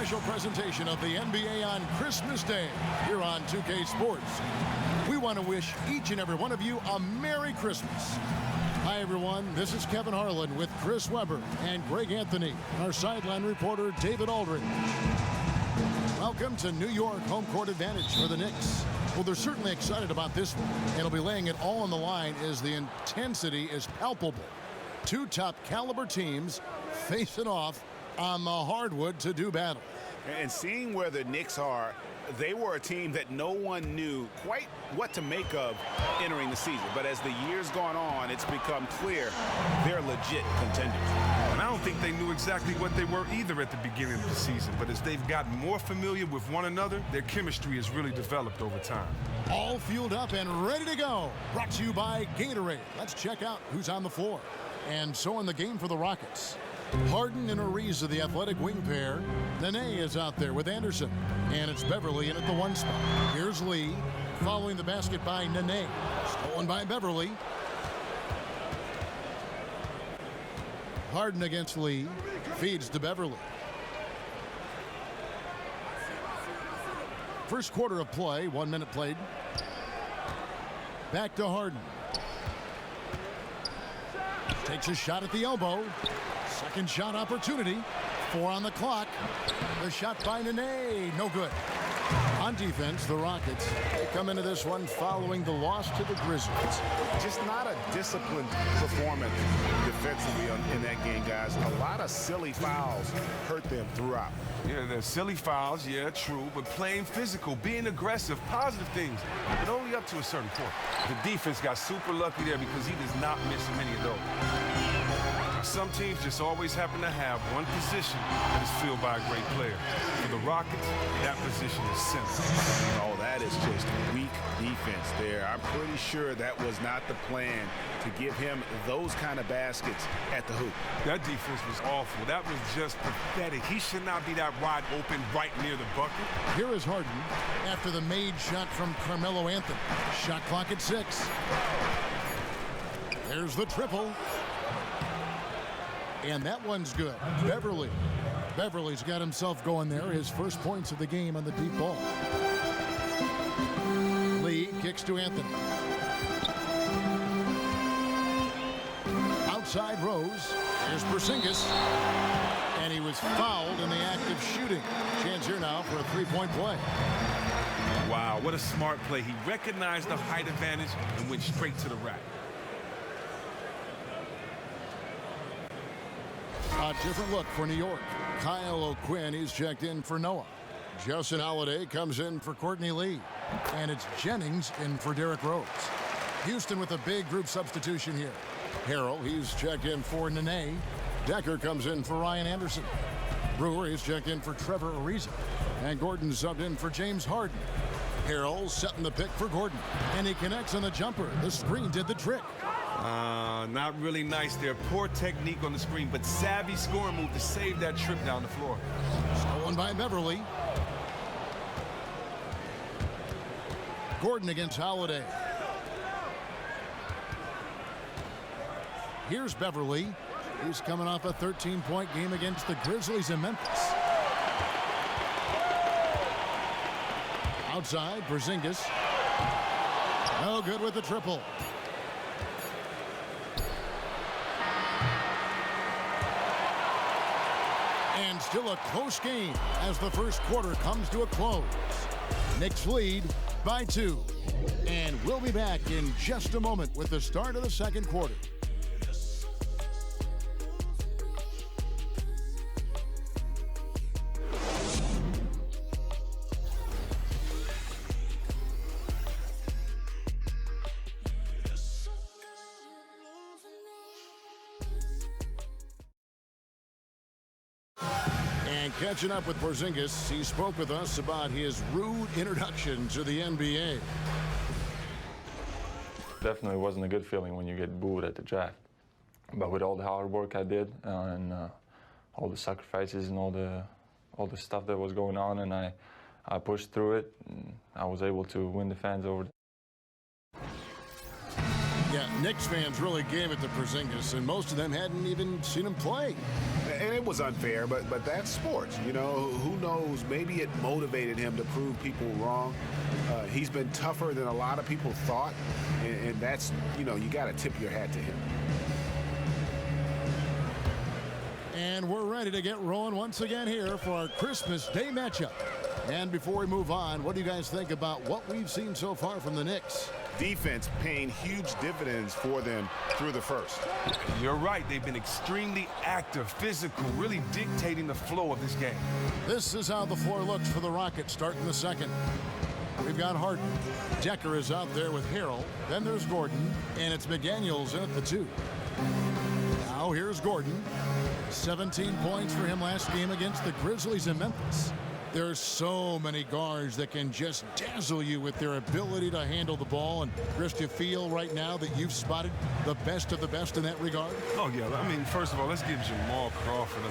special presentation of the NBA on Christmas Day here on 2K Sports. We want to wish each and every one of you a Merry Christmas. Hi, everyone. This is Kevin Harlan with Chris Webber and Greg Anthony, our sideline reporter, David Aldridge. Welcome to New York home court advantage for the Knicks. Well, they're certainly excited about this one. It'll be laying it all on the line as the intensity is palpable. Two top caliber teams facing off on the hardwood to do battle. And seeing where the Knicks are, they were a team that no one knew quite what to make of entering the season. But as the years gone on, it's become clear they're legit contenders. And I don't think they knew exactly what they were either at the beginning of the season. But as they've gotten more familiar with one another, their chemistry has really developed over time. All fueled up and ready to go. Brought to you by Gatorade. Let's check out who's on the floor. And so in the game for the Rockets, Harden and Ariza, the athletic wing pair. Nene is out there with Anderson. And it's Beverly in at the 1 spot. Here's Lee following the basket by Nene. Stolen by Beverly. Harden against Lee. Feeds to Beverly. First quarter of play. 1 minute played. Back to Harden. Takes a shot at the elbow. Second shot opportunity. 4 on the clock. The shot by Nene. No good. On defense, the Rockets, they come into this one following the loss to the Grizzlies. Just not a disciplined performance defensively in that game, guys. A lot of silly fouls hurt them throughout. Yeah, there's silly fouls, yeah, true, but playing physical, being aggressive, positive things, but only up to a certain point. The defense got super lucky there because he does not miss many of those. Some teams just always happen to have one position that is filled by a great player. For the Rockets, that position is center. Oh, that is just weak defense there. I'm pretty sure that was not the plan to give him those kind of baskets at the hoop. That defense was awful. That was just pathetic. He should not be that wide open right near the bucket. Here is Harden after the made shot from Carmelo Anthony. Shot clock at 6. There's the triple. And that one's good. Beverly's got himself going there. His first points of the game on the deep ball. Lee kicks to Anthony. Outside Rose. Here's Porzingis. And he was fouled in the act of shooting. Chance here now for a three-point play. Wow, what a smart play. He recognized the height advantage and went straight to the rack. A different look for New York. Kyle O'Quinn, he's checked in for Noah. Justin Holiday comes in for Courtney Lee. And it's Jennings in for Derrick Rose. Houston with a big group substitution here. Harrell, he's checked in for Nene. Decker comes in for Ryan Anderson. Brewer, he's checked in for Trevor Ariza. And Gordon subbed in for James Harden. Harrell setting the pick for Gordon. And he connects on the jumper. The screen did the trick. Not really nice there. Poor technique on the screen, but savvy scoring move to save that trip down the floor. Stolen by Beverly. Gordon against Holiday. Here's Beverly. He's coming off a 13-point game against the Grizzlies in Memphis. Outside, Porzingis. No good with the triple. And still a close game as the first quarter comes to a close. Knicks lead by 2. And we'll be back in just a moment with the start of the second quarter. Catching up with Porzingis, he spoke with us about his rude introduction to the NBA. Definitely wasn't a good feeling when you get booed at the draft. But with all the hard work I did and all the sacrifices and all the stuff that was going on, and I pushed through it, and I was able to win the fans over. Yeah, Knicks fans really gave it to Porzingis, and most of them hadn't even seen him play. And it was unfair, but that's sports. You know, who knows? Maybe it motivated him to prove people wrong. He's been tougher than a lot of people thought, and that's, you know, you got to tip your hat to him. And we're ready to get rolling once again here for our Christmas Day matchup. And before we move on, what do you guys think about what we've seen so far from the Knicks? Defense paying huge dividends for them through the first. You're right. They've been extremely active, physical, really dictating the flow of this game. This is how the floor looks for the Rockets starting the second. We've got Harden. Decker is out there with Harrell. Then there's Gordon, and it's McDaniels in at the 2. Now here's Gordon. 17 points for him last game against the Grizzlies in Memphis. There's so many guards that can just dazzle you with their ability to handle the ball. And Chris, do you feel right now that you've spotted the best of the best in that regard? Oh, yeah. I mean, first of all, let's give Jamal Crawford,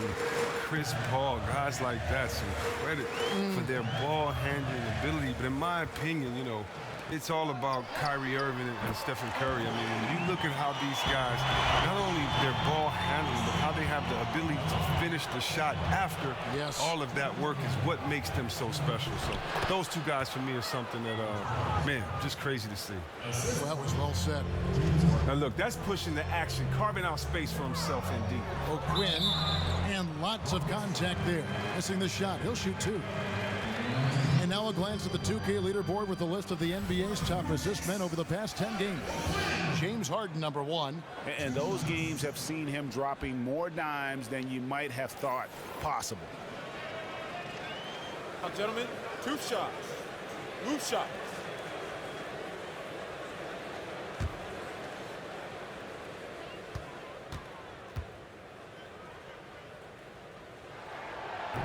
Chris Paul, guys like that, some credit for their ball handling ability. But in my opinion, you know, it's all about Kyrie Irving and Stephen Curry. I mean, when you look at how these guys, not only their ball handling, but how they have the ability to finish the shot after all of that work is what makes them so special. So those two guys for me are something that, man, just crazy to see. Well, that was well said. Now look, that's pushing the action, carving out space for himself indeed. O'Quinn, and lots of contact there. Missing the shot. He'll shoot 2. And now a glance at the 2K leaderboard with a list of the NBA's top assist men over the past 10 games. James Harden, number 1. And those games have seen him dropping more dimes than you might have thought possible. Now, gentlemen, 2 shots. Move shots.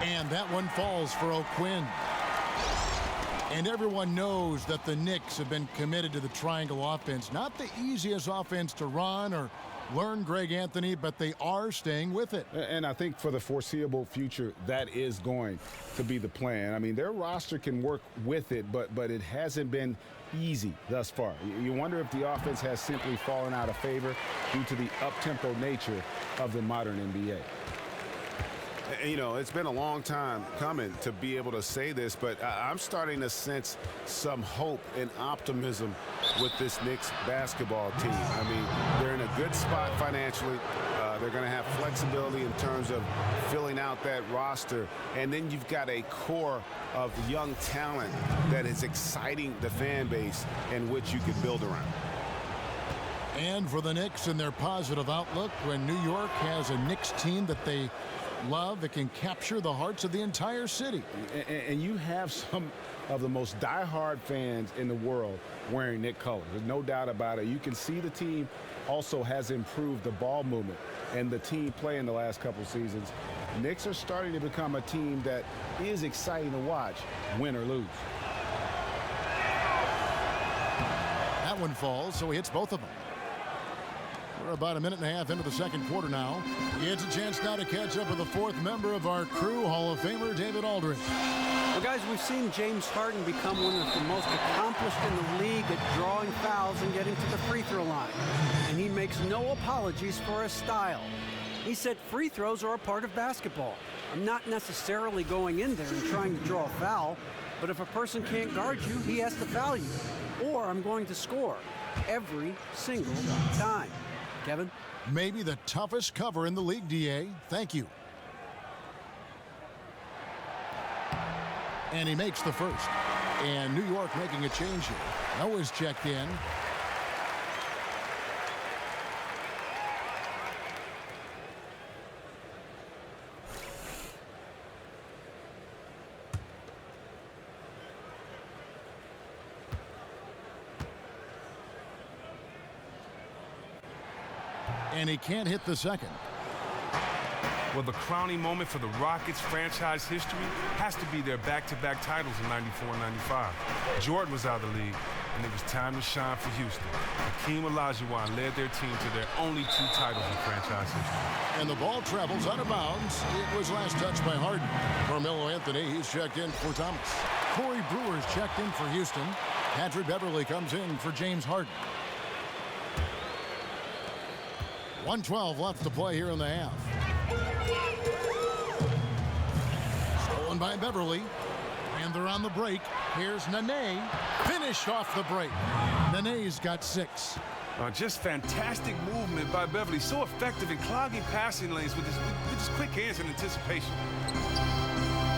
And that one falls for O'Quinn. And everyone knows that the Knicks have been committed to the triangle offense. Not the easiest offense to run or learn, Greg Anthony, but they are staying with it. And I think for the foreseeable future, that is going to be the plan. I mean, their roster can work with it, but it hasn't been easy thus far. You wonder if the offense has simply fallen out of favor due to the up-tempo nature of the modern NBA. You know, it's been a long time coming to be able to say this, but I'm starting to sense some hope and optimism with this Knicks basketball team. I mean, they're in a good spot financially. They're going to have flexibility in terms of filling out that roster. And then you've got a core of young talent that is exciting the fan base in which you could build around. And for the Knicks and their positive outlook, when New York has a Knicks team that they love, that can capture the hearts of the entire city. And you have some of the most diehard fans in the world wearing Knicks colors. There's no doubt about it. You can see the team also has improved the ball movement and the team play in the last couple seasons. Knicks are starting to become a team that is exciting to watch, win or lose. That one falls, so he hits both of them. We're about a minute and a half into the second quarter now. It's a chance now to catch up with the 4th member of our crew, Hall of Famer David Aldridge. Well, guys, we've seen James Harden become one of the most accomplished in the league at drawing fouls and getting to the free throw line. And he makes no apologies for his style. He said free throws are a part of basketball. I'm not necessarily going in there and trying to draw a foul, but if a person can't guard you, he has to foul you. Or I'm going to score every single time. Kevin? Maybe the toughest cover in the league, DA. Thank you. And he makes the first. And New York making a change here. Noah's checked in. And he can't hit the second. Well, the crowning moment for the Rockets franchise history has to be their back-to-back titles in '94 and '95. Jordan was out of the league, and it was time to shine for Houston. Hakeem Olajuwon led their team to their only 2 titles in franchise history. And the ball travels out of bounds. It was last touched by Harden. Carmelo Anthony, he's checked in for Thomas. Corey Brewer's checked in for Houston. Patrick Beverly comes in for James Harden. 1:12 left to play here in the half. by Beverly. And they're on the break. Here's Nene. Finished off the break. Nene's got 6. Just fantastic movement by Beverly. So effective in clogging passing lanes with his quick hands and anticipation.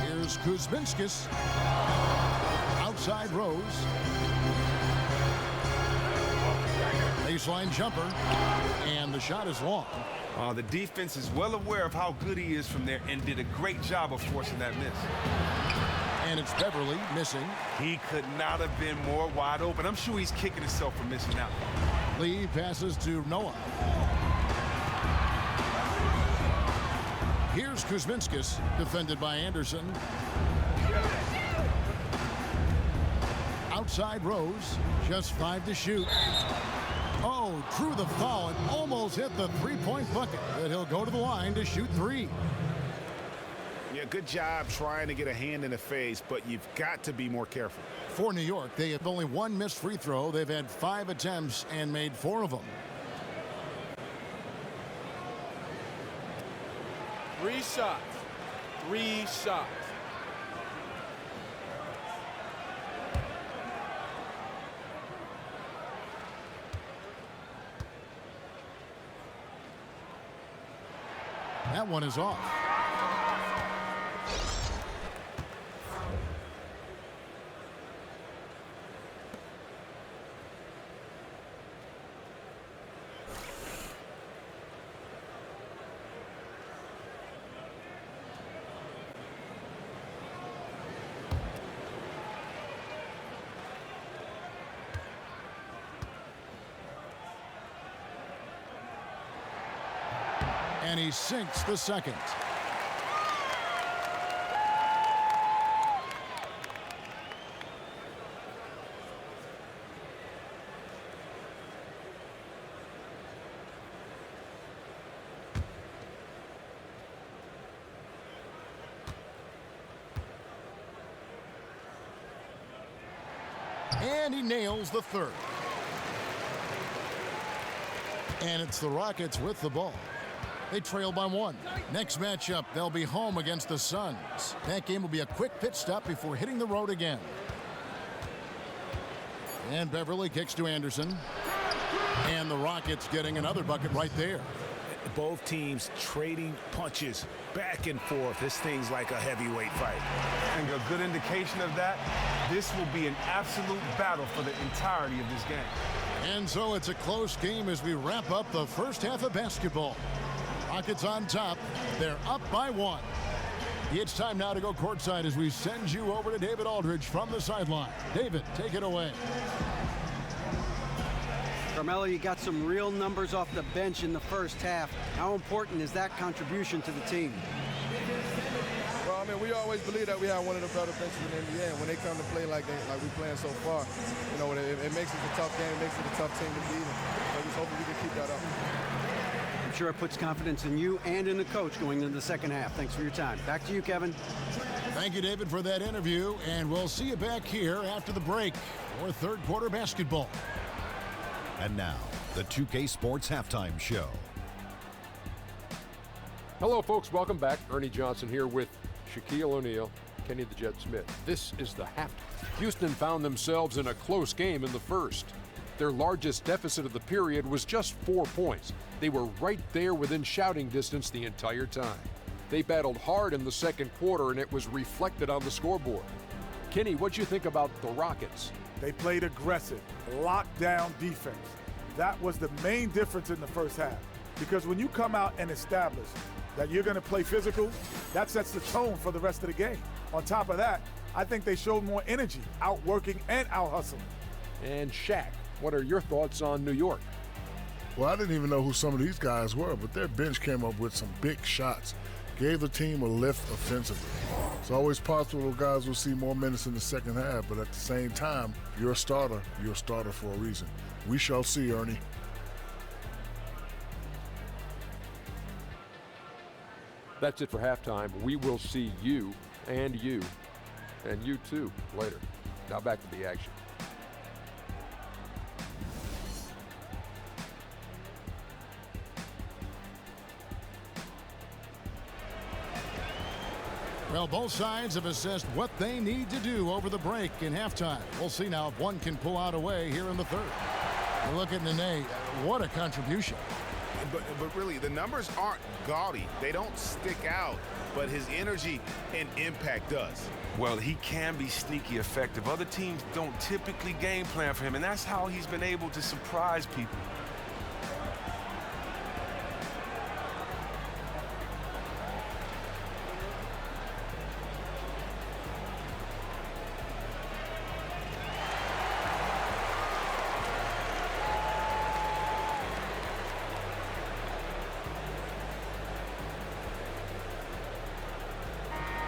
Here's Kuzminskis. Outside Rose. Baseline jumper. And the shot is long. The defense is well aware of how good he is from there and did a great job of forcing that miss. And it's Beverly missing. He could not have been more wide open. I'm sure he's kicking himself for missing out. Lee passes to Noah. Here's Kuzminskis, defended by Anderson. Outside Rose, just 5 to shoot. Oh, drew the foul and almost hit the three-point bucket, but he'll go to the line to shoot 3. Yeah, good job trying to get a hand in the face, but you've got to be more careful. For New York, they have only 1 missed free throw. They've had 5 attempts and made 4 of them. 3 shots. 3 shots. That one is off. And he sinks the second. And he nails the third. And it's the Rockets with the ball. They trail by 1. Next matchup, they'll be home against the Suns. That game will be a quick pit stop before hitting the road again. And Beverly kicks to Anderson. And the Rockets getting another bucket right there. Both teams trading punches back and forth. This thing's like a heavyweight fight. And a good indication of that, this will be an absolute battle for the entirety of this game. And so it's a close game as we wrap up the first half of basketball. Rockets on top. They're up by 1. It's time now to go courtside as we send you over to David Aldridge from the sideline. David, take it away. Carmelo, you got some real numbers off the bench in the first half. How important is that contribution to the team? Well, I mean, we always believe that we have one of the better benches in the NBA. And when they come to play like we're playing so far, you know, it makes it a tough game, it makes it a tough team to beat. So we're hoping we can keep that up. I'm sure it puts confidence in you and in the coach going into the second half. Thanks for your time. Back to you, Kevin. Thank you, David, for that interview. And we'll see you back here after the break for third quarter basketball. And now, the 2K Sports Halftime Show. Hello, folks. Welcome back. Ernie Johnson here with Shaquille O'Neal, Kenny the Jet Smith. This is the halftime. Houston found themselves in a close game in the first. Their largest deficit of the period was just 4 points. They were right there within shouting distance the entire time. They battled hard in the second quarter, and it was reflected on the scoreboard. Kenny, what'd you think about the Rockets? They played aggressive, lockdown defense. That was the main difference in the first half. Because when you come out and establish that you're going to play physical, that sets the tone for the rest of the game. On top of that, I think they showed more energy, outworking and out-hustling. And Shaq, what are your thoughts on New York? Well, I didn't even know who some of these guys were, but their bench came up with some big shots, gave the team a lift offensively. It's always possible guys will see more minutes in the second half, but at the same time, you're a starter for a reason. We shall see, Ernie. That's it for halftime. We will see you and you too later. Now back to the action. Well, both sides have assessed what they need to do over the break in halftime. We'll see now if one can pull out away here in the third. And look at Nene. What a contribution. But really, the numbers aren't gaudy. They don't stick out, but his energy and impact does. Well, he can be sneaky effective. Other teams don't typically game plan for him, and that's how he's been able to surprise people.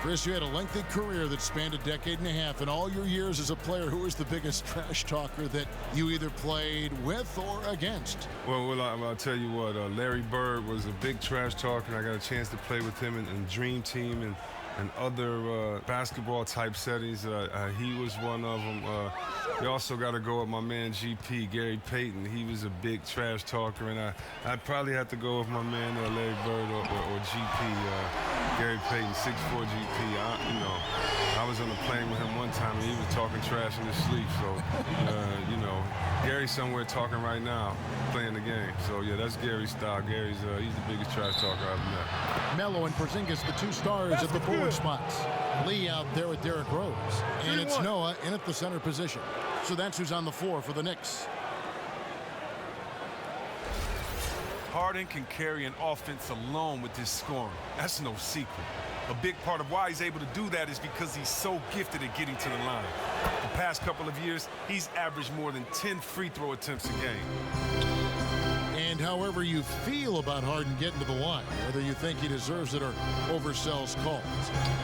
Chris, you had a lengthy career that spanned a decade and a half. In all your years as a player, who was the biggest trash talker that you either played with or against? Well, I'll tell you what, Larry Bird was a big trash talker, and I got a chance to play with him in Dream Team and other basketball-type settings. He was one of them. We also got to go with my man GP, Gary Payton. He was a big trash talker, and I'd probably have to go with my man Larry Bird or GP. Gary Payton, 6'4" GP. I was on a plane with him one time, and he was talking trash in his sleep. So, Gary's somewhere talking right now, playing the game. So, yeah, that's Gary's style. He's the biggest trash talker I've met. Melo and Porzingis, the two stars at the forward spots. Lee out there with Derrick Rose. And it's Noah in at the center position. So that's who's on the floor for the Knicks. Harden can carry an offense alone with his scoring. That's no secret. A big part of why he's able to do that is because he's so gifted at getting to the line. The past couple of years, he's averaged more than 10 free throw attempts a game. And however you feel about Harden getting to the line, whether you think he deserves it or oversells calls,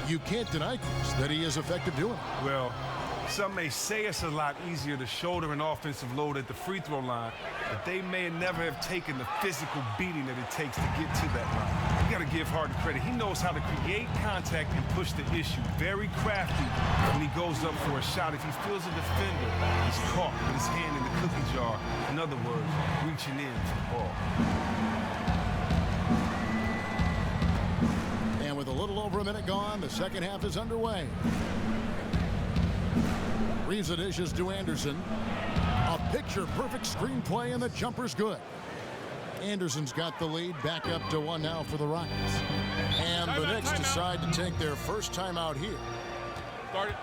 you can't deny, Chris, that he is effective doing it. Well, some may say it's a lot easier to shoulder an offensive load at the free throw line, but they may never have taken the physical beating that it takes to get to that line. You got to give Harden credit. He knows how to create contact and push the issue. Very crafty when he goes up for a shot. If he feels a defender, he's caught with his hand in the cookie jar. In other words, reaching in for the ball. And with a little over a minute gone, the second half is underway. Reeves it dishes to Anderson. A picture-perfect screenplay, and the jumper's good. Anderson's got the lead, back up to 1 now for the Rockets. And the Knicks decide to take their first time out here. Start it.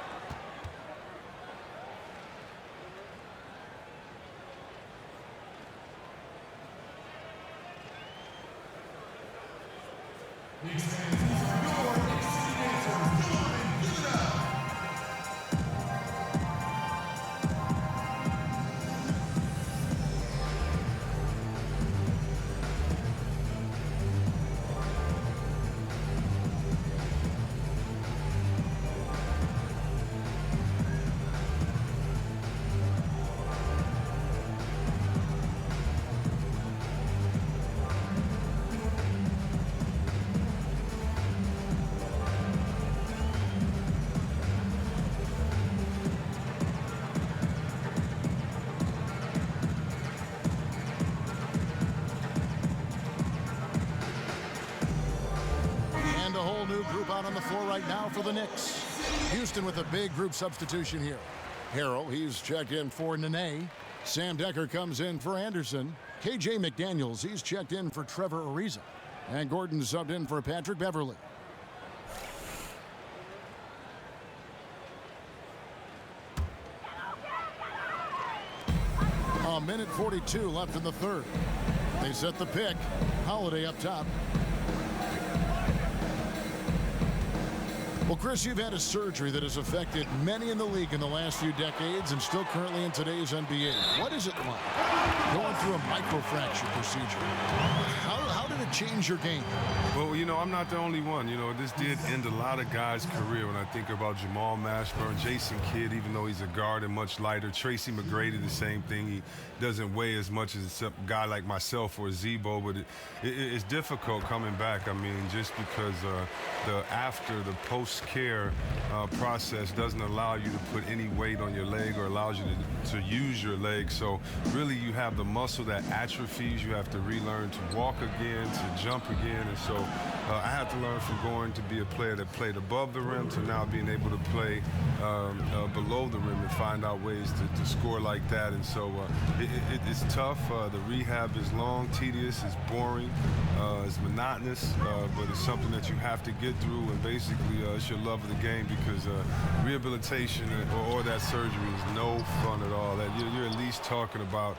Group out on the floor right now for the Knicks. Houston with a big group substitution here. Harrell, he's checked in for Nene. Sam Decker comes in for Anderson. KJ McDaniels, he's checked in for Trevor Ariza. And Gordon subbed in for Patrick Beverly. A minute 42 left in the third. They set the pick. Holiday up top. Well, Chris, you've had a surgery that has affected many in the league in the last few decades and still currently in today's NBA. What is it like going through a microfracture procedure? How did it change your game? Well, I'm not the only one. This did end a lot of guys' career. When I think about Jamal Mashburn, Jason Kidd, even though he's a guard and much lighter. Tracy McGrady, the same thing. He doesn't weigh as much as a guy like myself or Zebo, but it's difficult coming back. I mean, just because the post post-care process doesn't allow you to put any weight on your leg or allows you to use your leg. So really you have the muscle that atrophies. You have to relearn to walk again, to jump again. And so I had to learn from going to be a player that played above the rim to now being able to play below the rim and find out ways to score like that. And so it's tough. The rehab is long, tedious, it's boring, it's monotonous, but it's something that you have to get through, and basically it's your love of the game, because rehabilitation or that surgery is no fun at all. That you're at least talking about,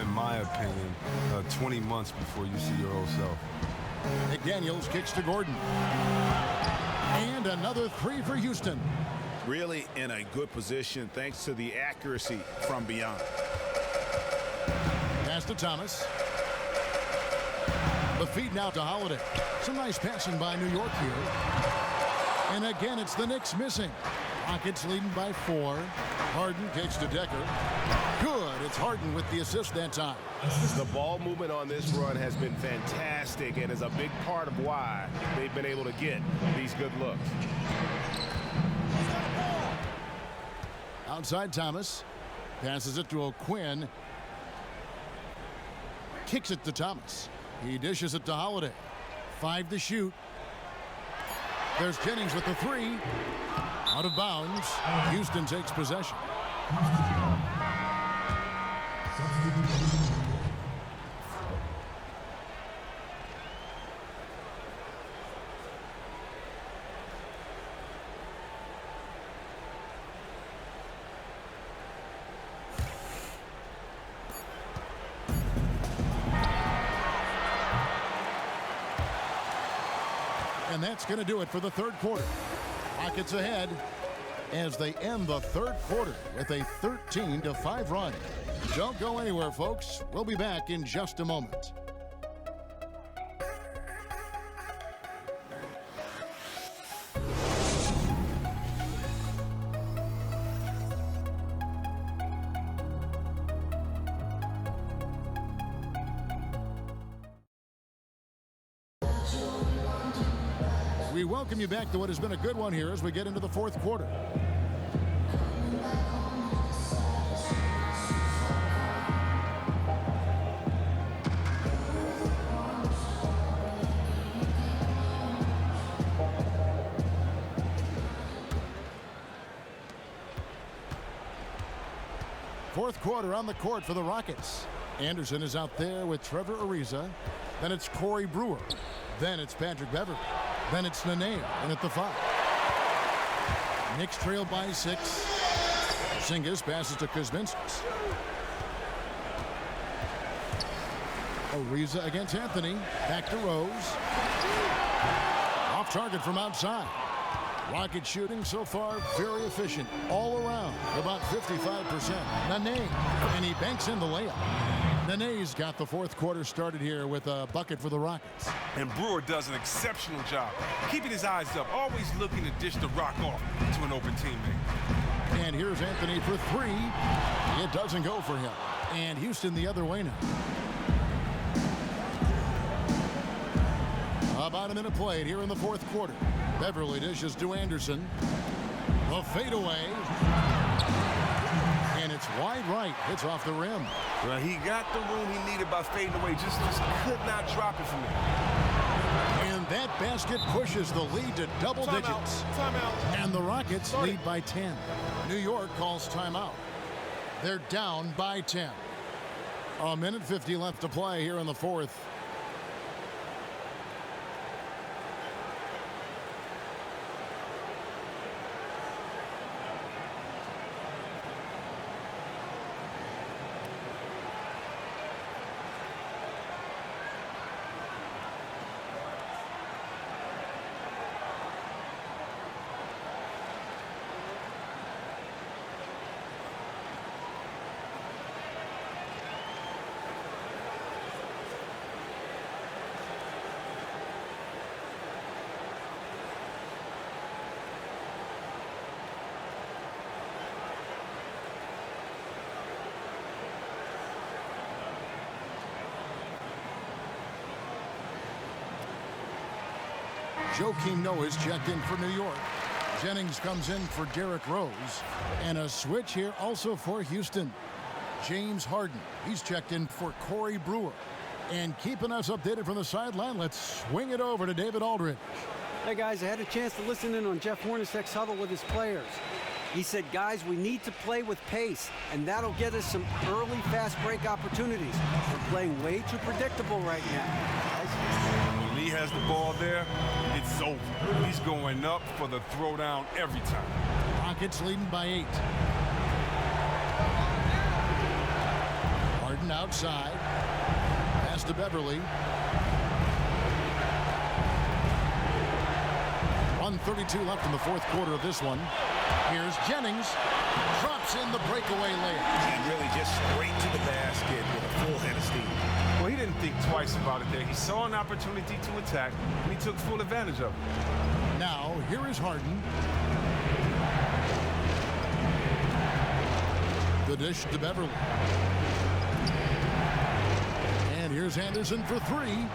in my opinion, 20 months before you see your old self. McDaniels kicks to Gordon. And another three for Houston. Really in a good position thanks to the accuracy from beyond. Pass to Thomas. The feed now to Holiday. Some nice passing by New York here. And again, it's the Knicks missing. Rockets leading by 4. Harden kicks to Decker. Good. It's Harden with the assist that time. The ball movement on this run has been fantastic and is a big part of why they've been able to get these good looks. Outside Thomas. Passes it to O'Quinn. Kicks it to Thomas. He dishes it to Holiday. 5 to shoot. There's Jennings with the 3. Out of bounds. Houston takes possession. And that's going to do it for the third quarter. Rockets ahead as they end the third quarter with a 13-5 run. Don't go anywhere, folks. We'll be back in just a moment. We welcome you back to what has been a good one here as we get into the fourth quarter. Fourth quarter on the court for the Rockets. Anderson is out there with Trevor Ariza. Then it's Corey Brewer. Then it's Patrick Beverly. Then it's Nene in at the 5. Knicks trail by 6. Porzingis passes to Kuzminskis. Ariza against Anthony. Back to Rose. Off target from outside. Rocket shooting so far very efficient all around, about 55%. Nene, and he banks in the layup. Nene's got the fourth quarter started here with a bucket for the Rockets. And Brewer does an exceptional job, keeping his eyes up, always looking to dish the rock off to an open teammate. And here's Anthony for 3. It doesn't go for him. And Houston the other way now. About a minute played here in the fourth quarter. Beverly dishes to Anderson. The fadeaway. And it's wide right. It's off the rim. Well, he got the room he needed by fading away. Just could not drop it from there. And that basket pushes the lead to double digits. Timeout. And the Rockets lead by 10. New York calls timeout. They're down by 10. A minute 50 left to play here in the fourth. Joakim Noah is checked in for New York. Jennings comes in for Derrick Rose. And a switch here also for Houston. James Harden, he's checked in for Corey Brewer. And keeping us updated from the sideline, let's swing it over to David Aldridge. Hey guys, I had a chance to listen in on Jeff Hornacek's huddle with his players. He said, guys, we need to play with pace, and that'll get us some early fast break opportunities. We're playing way too predictable right now. When Lee has the ball there, it's over. He's going up for the throwdown every time. Rockets leading by 8. Harden outside. Pass to Beverly. 1:32 left in the fourth quarter of this one. Here's Jennings. Drops in the breakaway layup. And really just straight to the basket with a full head of steam. Well, he didn't think twice about it there. He saw an opportunity to attack, and he took full advantage of it. Now, here is Harden. The dish to Beverly. And here's Anderson for 3.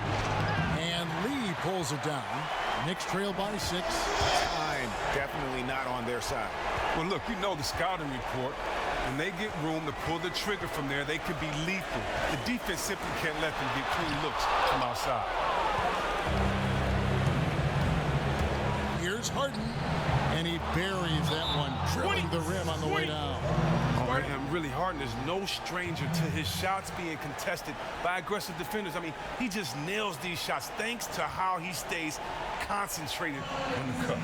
And Lee pulls it down. Knicks trail by 6. Time definitely not on their side. Well, look, you know the scouting report. When they get room to pull the trigger from there, they can be lethal. The defense simply can't let them get clean looks from outside. Here's Harden. And he buries that one, drilling the rim on the way down. Oh, and really, Harden is no stranger to his shots being contested by aggressive defenders. I mean, he just nails these shots thanks to how he stays concentrated on the cup.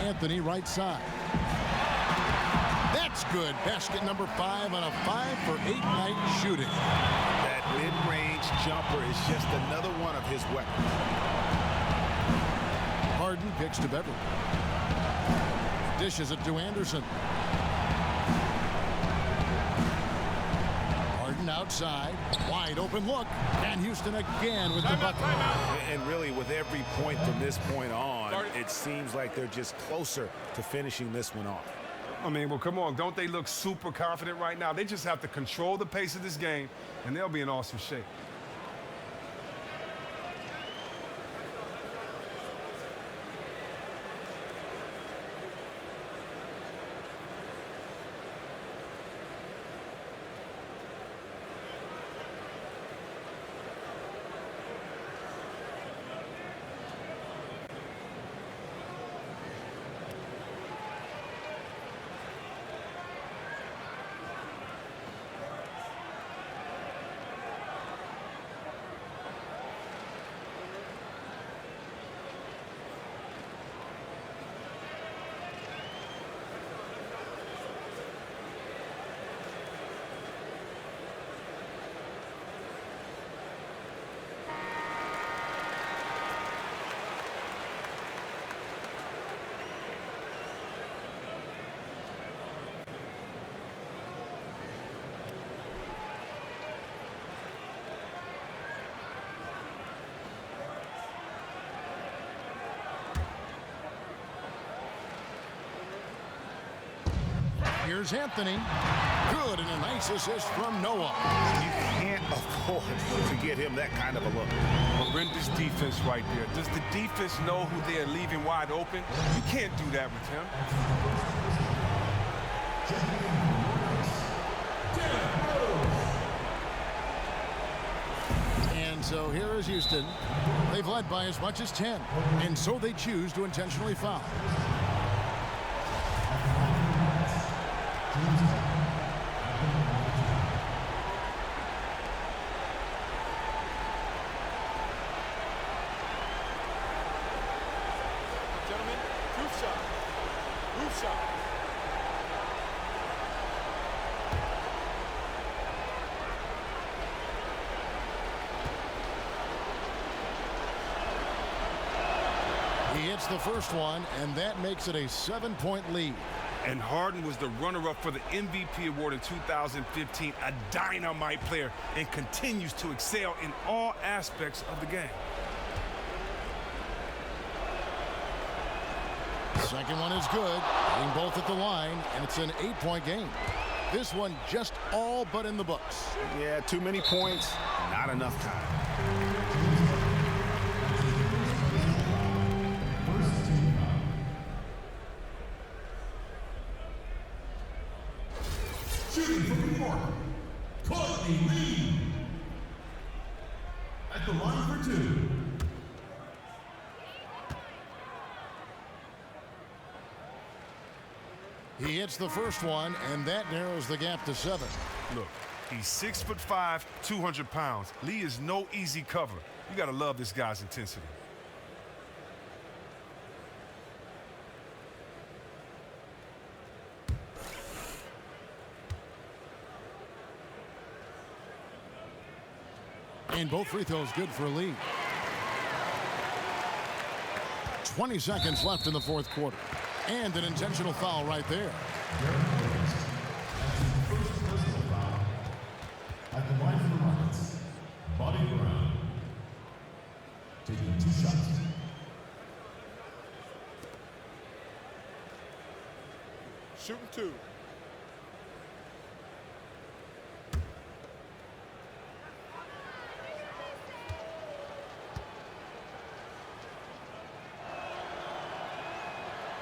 Anthony right side. That's good. Basket number 5 on a 5-for-8 night shooting. That mid-range jumper is just another one of his weapons. Harden kicks to Beverly. Dishes it to Anderson. Harden outside. Wide open look. And Houston again with the bucket. And really, with every point from this point on, it seems like they're just closer to finishing this one off. I mean, well, come on. Don't they look super confident right now? They just have to control the pace of this game, and they'll be in awesome shape. Here's Anthony. Good, and a nice assist from Noah. You can't afford to get him that kind of a look. Horrendous defense right there. Does the defense know who they're leaving wide open? You can't do that with him. And so here is Houston. They've led by as much as 10, and so they choose to intentionally foul. shot. He hits the first one, and that makes it a 7-point lead. And Harden was the runner-up for the MVP award in 2015, a dynamite player, and continues to excel in all aspects of the game. Second one is good, hitting both at the line, and it's an 8-point game. This one just all but in the books. Yeah, too many points, not enough time. Shooting from New York, Courtney Lee. At the line for two. He hits the first one, and that narrows the gap to 7. Look, he's 6'5", 200 pounds. Lee is no easy cover. You gotta love this guy's intensity. And both free throws good for Lee. 20 seconds left in the fourth quarter. And an intentional foul right there. At the line for the Rockets, Bobby Brown. Taking 2 shots. Shooting 2.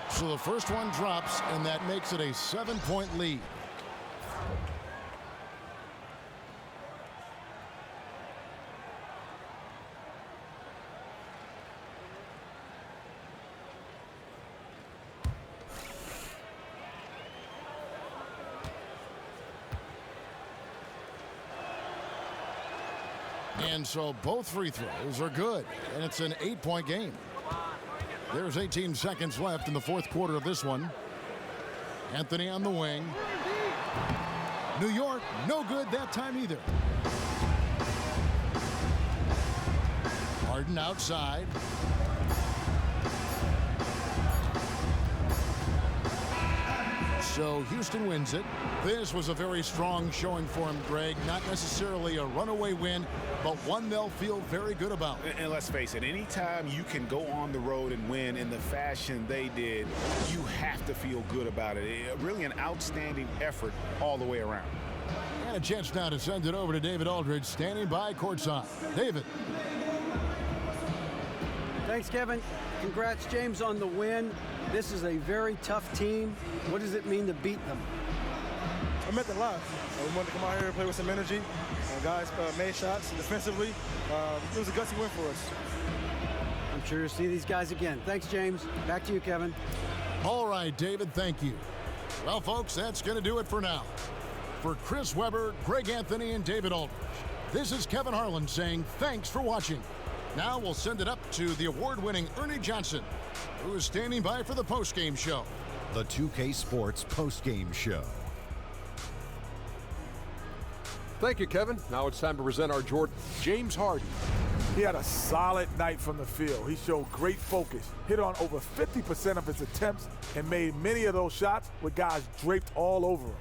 So the first one drops, and that makes it a 7-point lead. And so both free throws are good, and it's an 8-point game. There's 18 seconds left in the fourth quarter of this one. Anthony on the wing. New York, no good that time either. Harden outside. So Houston wins it. This was a very strong showing for him, Greg. Not necessarily a runaway win, but one they'll feel very good about. And let's face it, anytime you can go on the road and win in the fashion they did, you have to feel good about it. Really an outstanding effort all the way around. And a chance now to send it over to David Aldridge, standing by courtside. David. Thanks, Kevin. Congrats, James, on the win. This is a very tough team. What does it mean to beat them? I meant a lot. We wanted to come out here and play with some energy. Guys made shots defensively. It was a gutsy win for us. I'm sure you'll see these guys again. Thanks, James. Back to you, Kevin. All right, David, thank you. Well, folks, that's going to do it for now. For Chris Webber, Greg Anthony, and David Aldridge, this is Kevin Harlan saying thanks for watching. Now we'll send it up to the award-winning Ernie Johnson, who is standing by for the postgame show. The 2K Sports postgame show. Thank you, Kevin. Now it's time to present our Jordan, James Harden. He had a solid night from the field. He showed great focus, hit on over 50% of his attempts, and made many of those shots with guys draped all over him.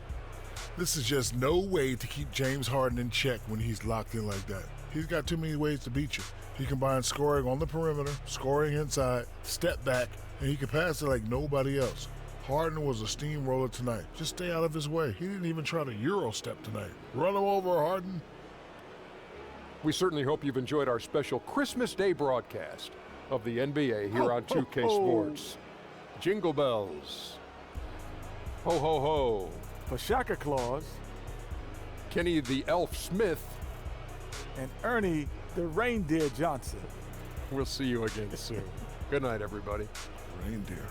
This is just no way to keep James Harden in check when he's locked in like that. He's got too many ways to beat you. He combines scoring on the perimeter, scoring inside, step back, and he can pass it like nobody else. Harden was a steamroller tonight. Just stay out of his way. He didn't even try to Euro step tonight. Run him over, Harden. We certainly hope you've enjoyed our special Christmas Day broadcast of the NBA here on 2K Sports. Jingle bells. Ho, ho, ho. Pashaka Claus. Kenny the Elf Smith. And Ernie the Reindeer Johnson. We'll see you again soon. Good night, everybody. Reindeer.